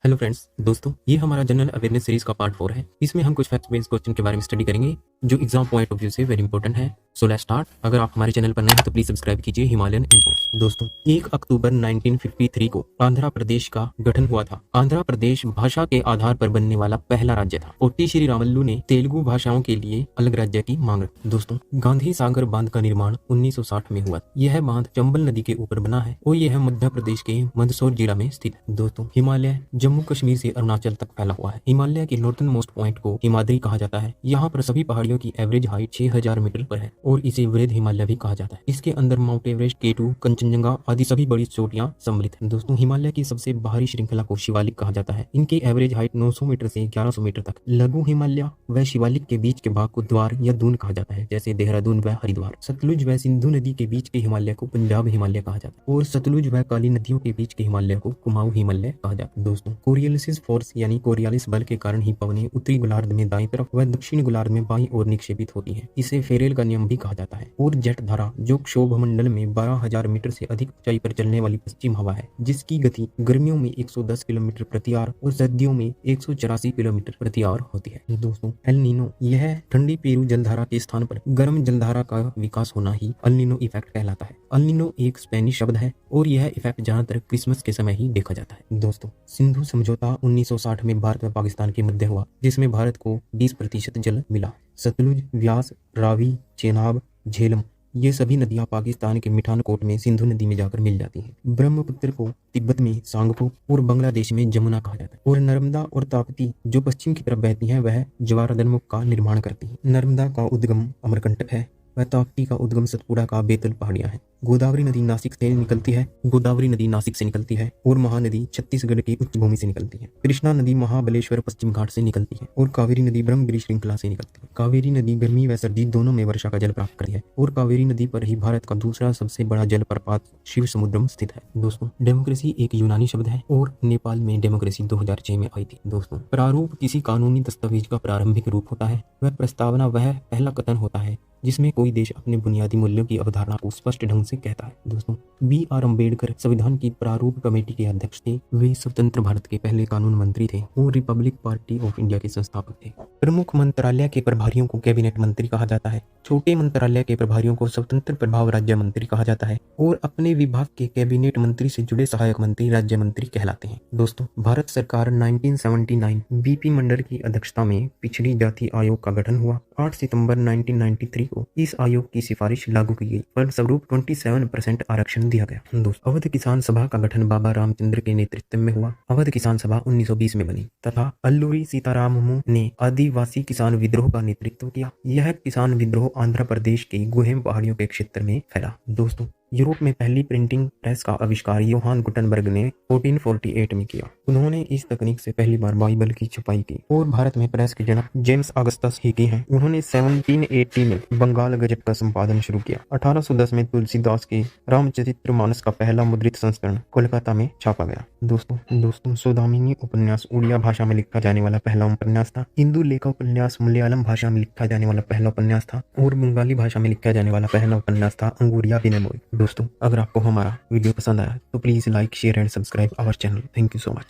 Hello friends, दोस्तों ये हमारा जनरल अवेयरनेस सीरीज का पार्ट 4 है। इसमें हम कुछ फैक्ट बेस्ड क्वेश्चन के बारे में स्टडी करेंगे जो एग्जाम पॉइंट ऑफ व्यू से वेरी इंपॉर्टेंट है। So let's start. अगर आप हमारे चैनल पर नए हैं तो प्लीज सब्सक्राइब कीजिए हिमालयन इन्फो। दोस्तों 1 अक्टूबर 1953 को आंध्र प्रदेश का गठन हुआ था। आंध्र प्रदेश भाषा के आधार पर बनने वाला पहला राज्य था। पोट्टी श्रीरामुलु ने तेलुगु भाषाओं के लिए अलग राज्य की मांग रखी। दोस्तों गांधी सागर बांध का निर्माण 1960 में हुआ। यह बांध चंबल नदी के ऊपर बना है और यह मध्य प्रदेश के मंदसौर जिला में स्थित है। दोस्तों हिमालय जम्मू कश्मीर से अरुणाचल तक फैला हुआ है। हिमालय के नॉर्थन मोस्ट पॉइंट को हिमाद्री कहा जाता है। यहाँ पर सभी पहाड़ियों की एवरेज हाइट 6000 मीटर पर है और इसे वृहद हिमालय भी कहा जाता है। इसके अंदर माउंट एवरेस्ट, K2, कंचनजंगा आदि सभी बड़ी चोटियां सम्मिलित हैं। दोस्तों हिमालय की सबसे बाहरी श्रृंखला को शिवालिक कहा जाता है। इनकी एवरेज हाइट 900 मीटर से 1100 मीटर तक। लघु हिमालय व शिवालिक के बीच के भाग को द्वार या दून कहा जाता है, जैसे देहरादून व हरिद्वार। सतलुज व सिंधु नदी के बीच के हिमालय को पंजाब हिमालय कहा जाता है और सतलुज व काली नदियों के बीच के हिमालय को कुमाऊं हिमालय कहा जाता है। दोस्तों कोरियोलिस फोर्स यानी कोरियालिस बल के कारण ही पवनें उत्तरी गोलार्ध में दाईं तरफ व दक्षिण गोलार्ध में बाईं ओर निक्षेपित होती हैं। इसे फेरेल का नियम भी कहा जाता है। और जेट धारा जो क्षोभ मंडल में 12000 मीटर से अधिक ऊंचाई पर चलने वाली पश्चिम हवा है, जिसकी गति गर्मियों में 110 किलोमीटर प्रति आवर और सर्दियों में 184 किलोमीटर प्रति आवर होती है। दोस्तों एल नीनो, यह ठंडी पेरू जलधारा के स्थान पर गर्म जलधारा का विकास होना ही एल नीनो इफेक्ट कहलाता है। एल नीनो एक स्पेनिश शब्द है और यह इफेक्ट ज्यादातर क्रिसमस के समय ही देखा जाता है। दोस्तों सिंधु समझौता 1960 में भारत व पाकिस्तान के मध्य हुआ, जिसमें भारत को 20% जल मिला। सतलुज, व्यास, रावी, चेनाब, झेलम ये सभी नदियां पाकिस्तान के मिठानकोट में सिंधु नदी में जाकर मिल जाती हैं। ब्रह्मपुत्र को तिब्बत में सांगपो और बांग्लादेश में जमुना कहा जाता है। और नर्मदा और ताप्ती जो पश्चिम की तरफ बहती हैं वह ज्वारदमुख का निर्माण करती हैं। नर्मदा का उद्गम अमरकंटक है व ताप्ती का उद्गम सतपुड़ा का बेतल पहाड़ियां हैं। गोदावरी नदी नासिक से निकलती है और महानदी छत्तीसगढ़ की उच्च भूमि से निकलती है। कृष्णा नदी महाबलेश्वर पश्चिम घाट से निकलती है और कावेरी नदी ब्रह्मगिरी श्रृंखला से निकलती है। कावेरी नदी गर्मी व सर्दी दोनों में वर्षा का जल प्राप्त करती है और कावेरी नदी पर ही भारत का दूसरा सबसे बड़ा जलप्रपात शिव समुद्रम स्थित है। दोस्तों डेमोक्रेसी एक यूनानी शब्द है और नेपाल में डेमोक्रेसी 2006 में आई थी। दोस्तों प्रारूप किसी कानूनी दस्तावेज का प्रारंभिक रूप होता है। वह प्रस्तावना वह पहला कथन होता है जिसमें कोई देश अपने बुनियादी मूल्यों की अवधारणा को स्पष्ट ढंग से कहता है। दोस्तों B.R. अम्बेडकर संविधान की प्रारूप कमेटी के अध्यक्ष थे। वे स्वतंत्र भारत के पहले कानून मंत्री थे और रिपब्लिक पार्टी ऑफ इंडिया के संस्थापक थे। प्रमुख मंत्रालय के प्रभारियों को कैबिनेट मंत्री कहा जाता है। छोटे मंत्रालय के प्रभारियों को स्वतंत्र प्रभाव राज्य मंत्री कहा जाता है और अपने विभाग के कैबिनेट मंत्री से जुड़े सहायक मंत्री राज्य मंत्री कहलाते हैं। दोस्तों भारत सरकार 1979 BP मंडल की अध्यक्षता में पिछड़ी जाति आयोग का गठन हुआ। 8 सितंबर 1993 को इस आयोग की सिफारिश लागू की गई। फलस्वरूप 27% आरक्षण दिया गया। दोस्तों अवध किसान सभा का गठन बाबा रामचंद्र के नेतृत्व में हुआ। अवध किसान सभा 1920 में बनी तथा अल्लूरी सीताराममू ने आदिवासी किसान विद्रोह का नेतृत्व किया। यह किसान विद्रोह आंध्र प्रदेश के गुहेम पहाड़ियों के क्षेत्र में फैला। दोस्तों यूरोप में पहली प्रिंटिंग प्रेस का आविष्कार योहान गुटनबर्ग ने 1448 में किया। उन्होंने इस तकनीक से पहली बार बाइबल की छपाई की और भारत में प्रेस के जनक जेम्स ऑगस्टस ही की हैं। उन्होंने 1780 में बंगाल गजट का संपादन शुरू किया। 1810 में तुलसीदास के रामचरितमानस का पहला मुद्रित संस्करण कोलकाता में छापा गया। दोस्तों सौदामिनी उपन्यास उड़िया भाषा में लिखा जाने वाला पहला उपन्यास था। हिंदू लेखा उपन्यास मलयालम भाषा में लिखा जाने वाला पहला उपन्यास था और बंगाली भाषा में लिखा जाने वाला पहला उपन्यास था अंगूरिया बिनेमोई। दोस्तों अगर आपको हमारा वीडियो पसंद आया तो please like, share and subscribe our channel. Thank you so much.